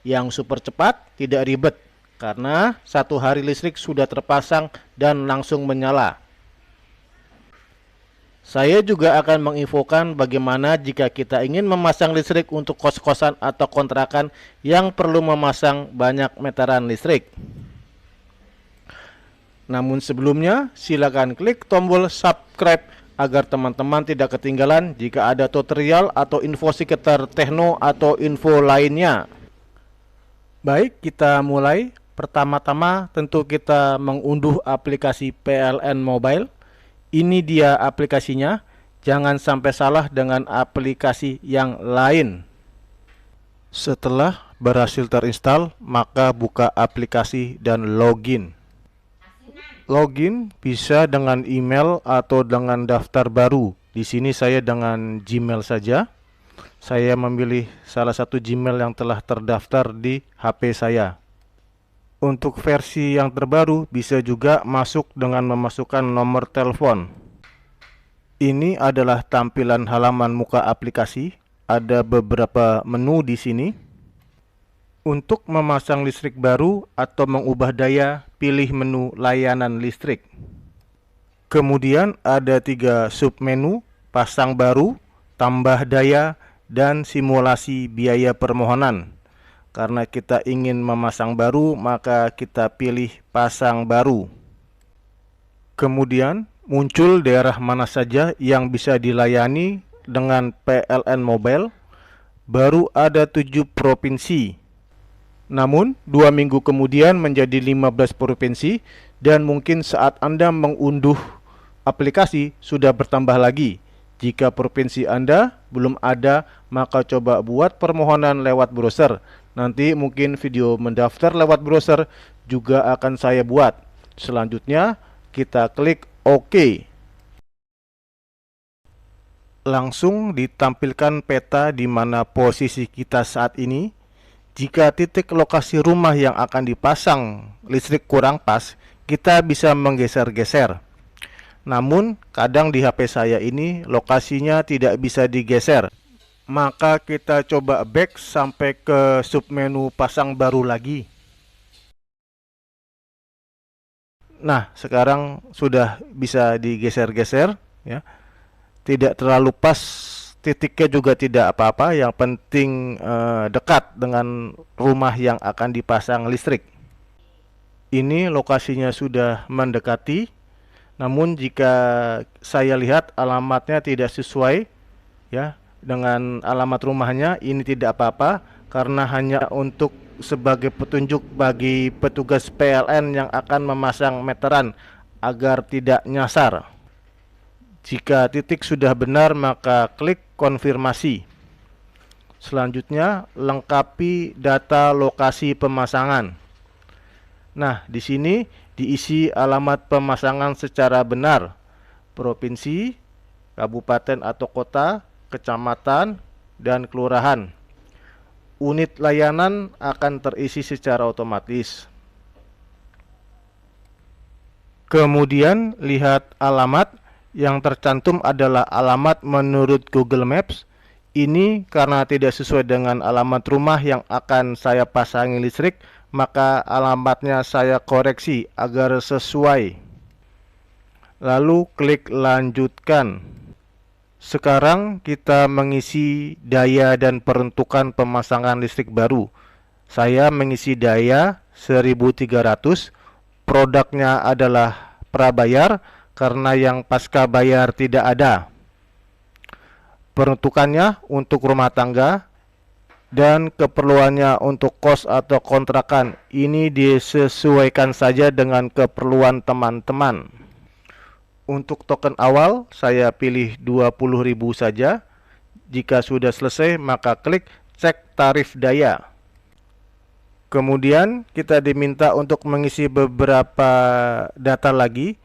yang super cepat, tidak ribet, karena satu hari listrik sudah terpasang dan langsung menyala. Saya juga akan menginfokan bagaimana jika kita ingin memasang listrik untuk kos-kosan atau kontrakan yang perlu memasang banyak meteran listrik. Namun sebelumnya, silakan klik tombol subscribe agar teman-teman tidak ketinggalan jika ada tutorial atau info sekitar tekno atau info lainnya. Baik, kita mulai. Pertama-tama tentu kita mengunduh aplikasi PLN Mobile. Ini dia aplikasinya. Jangan sampai salah dengan aplikasi yang lain. Setelah berhasil terinstall, maka buka aplikasi dan login. Login bisa dengan email atau dengan daftar baru. Di sini saya dengan Gmail saja. Saya memilih salah satu Gmail yang telah terdaftar di HP saya. Untuk versi yang terbaru bisa juga masuk dengan memasukkan nomor telepon. Ini adalah tampilan halaman muka aplikasi. Ada beberapa menu di sini. Untuk memasang listrik baru atau mengubah daya, pilih menu layanan listrik. Kemudian ada 3 submenu, pasang baru, tambah daya, dan simulasi biaya permohonan. Karena kita ingin memasang baru, maka kita pilih pasang baru. Kemudian muncul daerah mana saja yang bisa dilayani dengan PLN Mobile. Baru ada 7 provinsi. Namun, 2 minggu kemudian menjadi 15 provinsi dan mungkin saat Anda mengunduh aplikasi sudah bertambah lagi. Jika provinsi Anda belum ada, maka coba buat permohonan lewat browser. Nanti mungkin video mendaftar lewat browser juga akan saya buat. Selanjutnya, kita klik OK. Langsung ditampilkan peta di mana posisi kita saat ini. Jika titik lokasi rumah yang akan dipasang listrik kurang pas, kita bisa menggeser-geser. Namun, kadang di HP saya ini lokasinya tidak bisa digeser. Maka kita coba back sampai ke submenu pasang baru lagi. Nah, sekarang sudah bisa digeser-geser, ya. Tidak terlalu pas. Titiknya juga tidak apa-apa, yang penting dekat dengan rumah yang akan dipasang listrik. Ini lokasinya sudah mendekati, namun jika saya lihat alamatnya tidak sesuai ya dengan alamat rumahnya, ini tidak apa-apa karena hanya untuk sebagai petunjuk bagi petugas PLN yang akan memasang meteran agar tidak nyasar. Jika titik sudah benar, maka klik konfirmasi. Selanjutnya, lengkapi data lokasi pemasangan. Nah, di sini diisi alamat pemasangan secara benar. Provinsi, kabupaten atau kota, kecamatan, dan kelurahan. Unit layanan akan terisi secara otomatis. Kemudian, lihat alamat. Yang tercantum adalah alamat menurut Google Maps. Ini karena tidak sesuai dengan alamat rumah yang akan saya pasangi listrik, maka alamatnya saya koreksi agar sesuai. Lalu klik lanjutkan. Sekarang kita mengisi daya dan peruntukan pemasangan listrik baru. Saya mengisi daya 1300. Produknya adalah prabayar karena yang pasca bayar tidak ada. Peruntukannya untuk rumah tangga dan keperluannya untuk kos atau kontrakan. Ini disesuaikan saja dengan keperluan teman-teman. Untuk token awal saya pilih 20.000 saja. Jika sudah selesai maka klik cek tarif daya. Kemudian kita diminta untuk mengisi beberapa data lagi.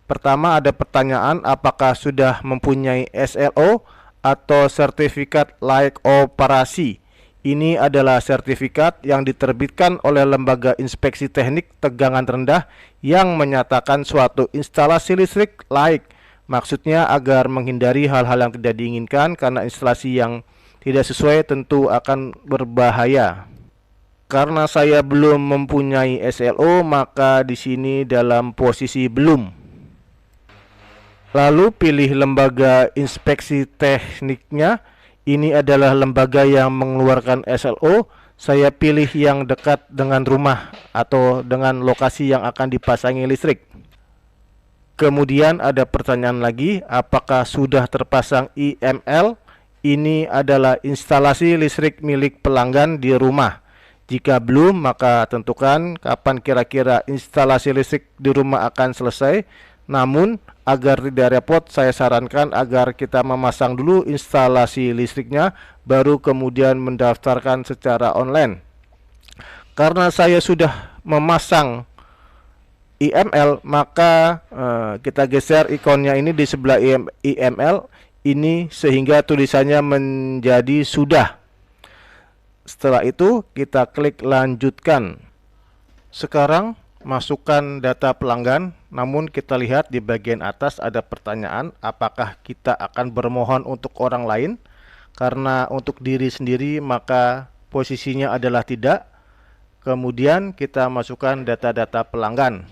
Pertama ada pertanyaan apakah sudah mempunyai SLO atau sertifikat layak operasi. Ini adalah sertifikat yang diterbitkan oleh Lembaga Inspeksi Teknik Tegangan Rendah yang menyatakan suatu instalasi listrik layak. Maksudnya agar menghindari hal-hal yang tidak diinginkan karena instalasi yang tidak sesuai tentu akan berbahaya. Karena saya belum mempunyai SLO, maka di sini dalam posisi belum. Lalu pilih lembaga inspeksi tekniknya. Ini adalah lembaga yang mengeluarkan SLO. Saya pilih yang dekat dengan rumah atau dengan lokasi yang akan dipasangi listrik. Kemudian ada pertanyaan lagi, apakah sudah terpasang IML? Ini adalah instalasi listrik milik pelanggan di rumah. Jika belum, maka tentukan kapan kira-kira instalasi listrik di rumah akan selesai. Namun, agar tidak repot, saya sarankan agar kita memasang dulu instalasi listriknya, baru kemudian mendaftarkan secara online. Karena saya sudah memasang IML, maka kita geser ikonnya ini di sebelah IML ini sehingga tulisannya menjadi sudah. Setelah itu kita klik lanjutkan. Sekarang masukkan data pelanggan, namun kita lihat di bagian atas ada pertanyaan apakah kita akan bermohon untuk orang lain. Karena untuk diri sendiri maka posisinya adalah tidak. Kemudian kita masukkan data-data pelanggan.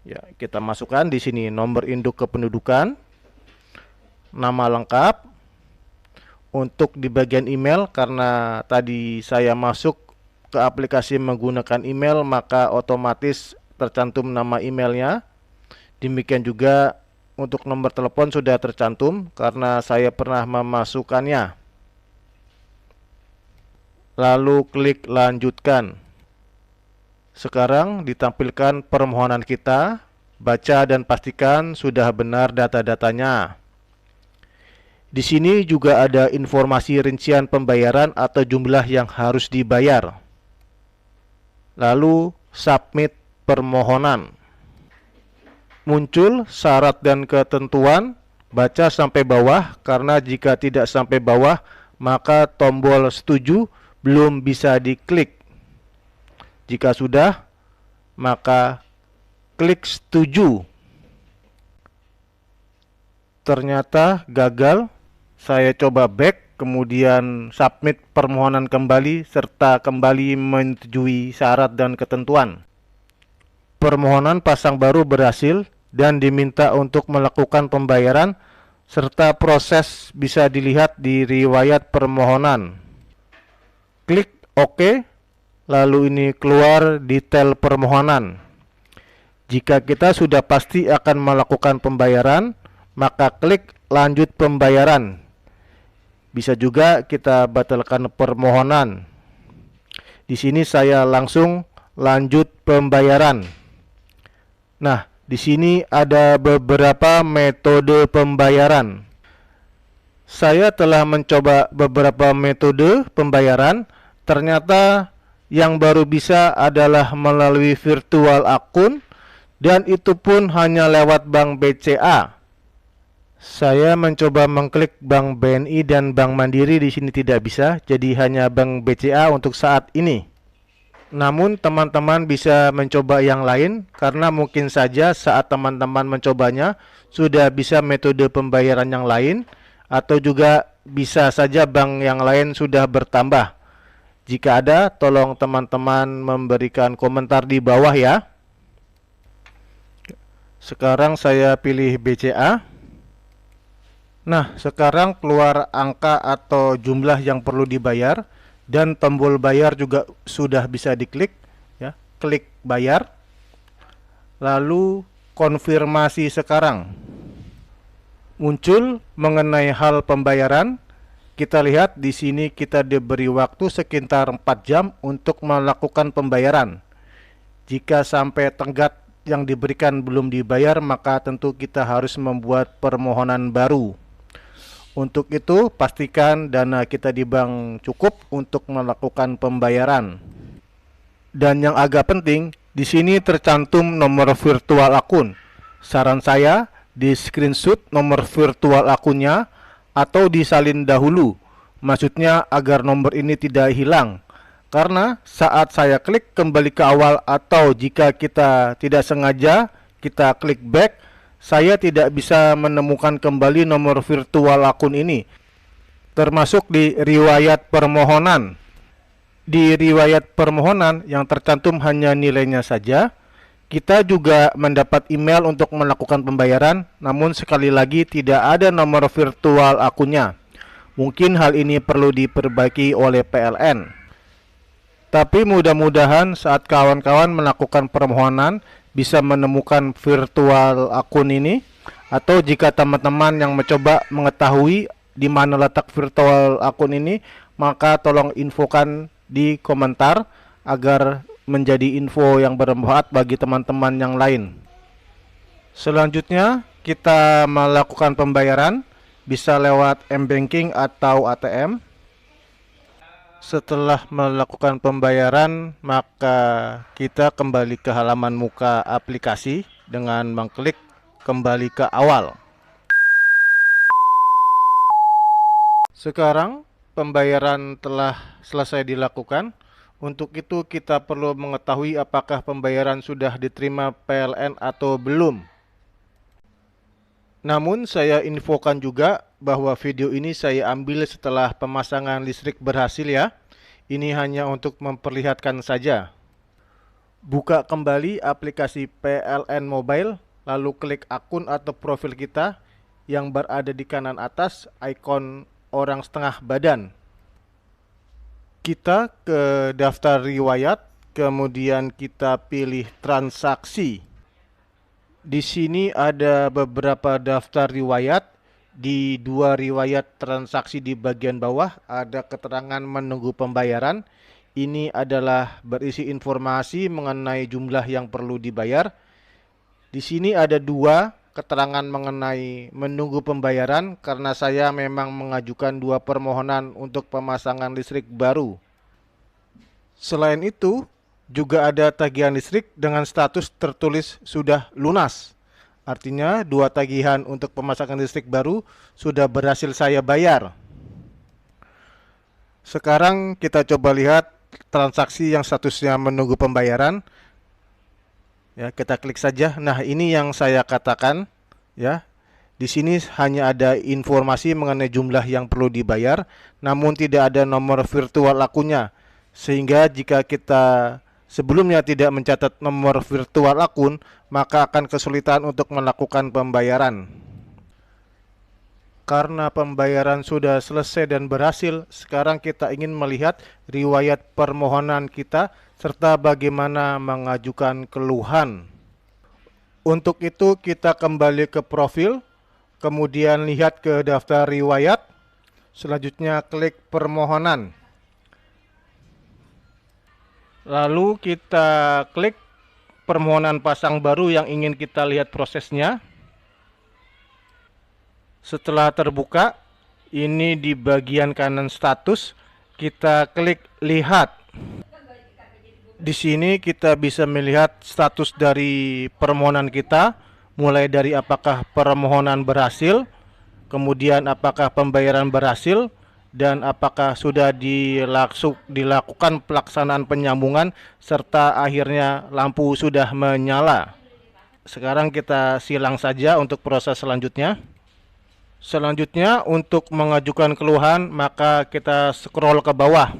Ya, kita masukkan di sini nomor induk kependudukan, nama lengkap. Untuk di bagian email, karena tadi saya masuk ke aplikasi menggunakan email, maka otomatis tercantum nama emailnya. Demikian juga untuk nomor telepon sudah tercantum karena saya pernah memasukkannya. Lalu klik lanjutkan. Sekarang ditampilkan permohonan kita. Baca dan pastikan sudah benar data-datanya. Di sini juga ada informasi rincian pembayaran atau jumlah yang harus dibayar. Lalu submit permohonan. Muncul syarat dan ketentuan, baca sampai bawah, karena jika tidak sampai bawah maka tombol setuju belum bisa diklik. Jika sudah, maka klik setuju. Ternyata gagal. Saya coba back, kemudian submit permohonan kembali, serta kembali menyetujui syarat dan ketentuan. Permohonan pasang baru berhasil dan diminta untuk melakukan pembayaran, serta proses bisa dilihat di riwayat permohonan. Klik OK, lalu ini keluar detail permohonan. Jika kita sudah pasti akan melakukan pembayaran, maka klik lanjut pembayaran. Bisa juga kita batalkan permohonan. Di sini saya langsung lanjut pembayaran. Nah, di sini ada beberapa metode pembayaran. Saya telah mencoba beberapa metode pembayaran. Ternyata yang baru bisa adalah melalui virtual akun, dan itu pun hanya lewat Bank BCA. Saya mencoba mengklik Bank BNI dan Bank Mandiri, di sini tidak bisa, jadi hanya Bank BCA untuk saat ini. Namun teman-teman bisa mencoba yang lain, karena mungkin saja saat teman-teman mencobanya sudah bisa metode pembayaran yang lain, atau juga bisa saja bank yang lain sudah bertambah. Jika ada, tolong teman-teman memberikan komentar di bawah ya. Sekarang saya pilih BCA. Nah, sekarang keluar angka atau jumlah yang perlu dibayar, dan tombol bayar juga sudah bisa diklik ya. Klik bayar. Lalu konfirmasi sekarang. Muncul mengenai hal pembayaran. Kita lihat di sini kita diberi waktu sekitar 4 jam untuk melakukan pembayaran. Jika sampai tenggat yang diberikan belum dibayar, maka tentu kita harus membuat permohonan baru. Untuk itu, pastikan dana kita di bank cukup untuk melakukan pembayaran. Dan yang agak penting, di sini tercantum nomor virtual akun. Saran saya, di screenshot nomor virtual akunnya atau disalin dahulu. Maksudnya agar nomor ini tidak hilang. Karena saat saya klik kembali ke awal atau jika kita tidak sengaja kita klik back, saya tidak bisa menemukan kembali nomor virtual akun ini, termasuk di riwayat permohonan. Di riwayat permohonan yang tercantum hanya nilainya saja. Kita juga mendapat email untuk melakukan pembayaran, namun sekali lagi tidak ada nomor virtual akunnya. Mungkin hal ini perlu diperbaiki oleh PLN. Tapi mudah-mudahan saat kawan-kawan melakukan permohonan bisa menemukan virtual akun ini, atau jika teman-teman yang mencoba mengetahui di mana letak virtual akun ini, maka tolong infokan di komentar agar menjadi info yang bermanfaat bagi teman-teman yang lain. Selanjutnya kita melakukan pembayaran, bisa lewat M-Banking atau ATM. Setelah melakukan pembayaran, maka kita kembali ke halaman muka aplikasi dengan mengklik kembali ke awal. Sekarang pembayaran telah selesai dilakukan. Untuk itu kita perlu mengetahui apakah pembayaran sudah diterima PLN atau belum. Namun saya infokan juga bahwa video ini saya ambil setelah pemasangan listrik berhasil ya. Ini hanya untuk memperlihatkan saja. Buka kembali aplikasi PLN Mobile, lalu klik akun atau profil kita yang berada di kanan atas ikon orang setengah badan. Kita ke daftar riwayat, kemudian kita pilih transaksi. Di sini ada beberapa daftar riwayat. Di dua riwayat transaksi di bagian bawah ada keterangan menunggu pembayaran. Ini adalah berisi informasi mengenai jumlah yang perlu dibayar. Di sini ada dua keterangan mengenai menunggu pembayaran karena saya memang mengajukan dua permohonan untuk pemasangan listrik baru. Selain itu, juga ada tagihan listrik dengan status tertulis sudah lunas. Artinya dua tagihan untuk pemasangan listrik baru sudah berhasil saya bayar. Sekarang kita coba lihat transaksi yang statusnya menunggu pembayaran. Ya, kita klik saja. Nah, ini yang saya katakan ya. Di sini hanya ada informasi mengenai jumlah yang perlu dibayar, namun tidak ada nomor virtual akunnya. Sehingga jika kita sebelumnya tidak mencatat nomor virtual akun, maka akan kesulitan untuk melakukan pembayaran. Karena pembayaran sudah selesai dan berhasil, sekarang kita ingin melihat riwayat permohonan kita serta bagaimana mengajukan keluhan. Untuk itu kita kembali ke profil, kemudian lihat ke daftar riwayat, selanjutnya klik permohonan. Lalu kita klik permohonan pasang baru yang ingin kita lihat prosesnya. Setelah terbuka, ini di bagian kanan status, kita klik lihat. Di sini kita bisa melihat status dari permohonan kita, mulai dari apakah permohonan berhasil, kemudian apakah pembayaran berhasil, dan apakah sudah dilakukan pelaksanaan penyambungan, serta akhirnya lampu sudah menyala. Sekarang kita silang saja untuk proses selanjutnya. Selanjutnya untuk mengajukan keluhan, maka kita scroll ke bawah.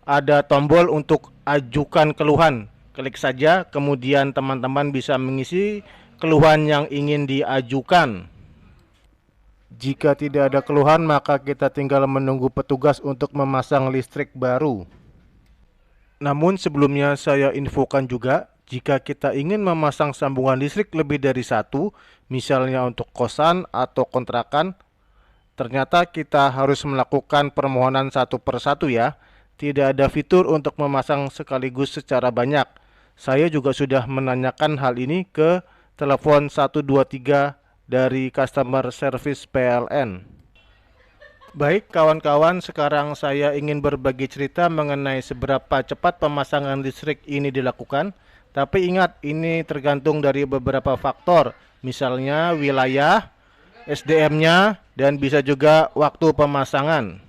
Ada tombol untuk ajukan keluhan. Klik saja, kemudian teman-teman bisa mengisi keluhan yang ingin diajukan. Jika tidak ada keluhan, maka kita tinggal menunggu petugas untuk memasang listrik baru. Namun sebelumnya saya infokan juga, jika kita ingin memasang sambungan listrik lebih dari satu, misalnya untuk kosan atau kontrakan, ternyata kita harus melakukan permohonan satu persatu ya. Tidak ada fitur untuk memasang sekaligus secara banyak. Saya juga sudah menanyakan hal ini ke telepon 123 dari customer service PLN. Baik kawan-kawan, sekarang saya ingin berbagi cerita mengenai seberapa cepat pemasangan listrik ini dilakukan. Tapi ingat, ini tergantung dari beberapa faktor, misalnya wilayah, SDM-nya, dan bisa juga waktu pemasangan.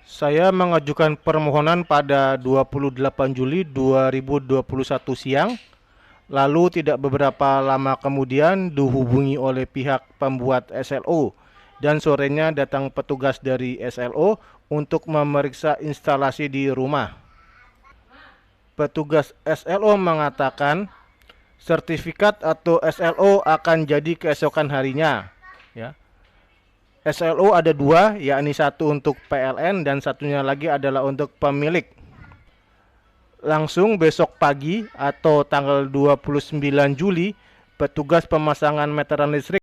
Saya mengajukan permohonan pada 28 Juli 2021 siang. Lalu tidak beberapa lama kemudian dihubungi oleh pihak pembuat SLO dan sorenya datang petugas dari SLO untuk memeriksa instalasi di rumah. Petugas SLO mengatakan sertifikat atau SLO akan jadi keesokan harinya. Ya. SLO ada dua, yakni satu untuk PLN dan satunya lagi adalah untuk pemilik. Langsung besok pagi atau tanggal 29 Juli, petugas pemasangan meteran listrik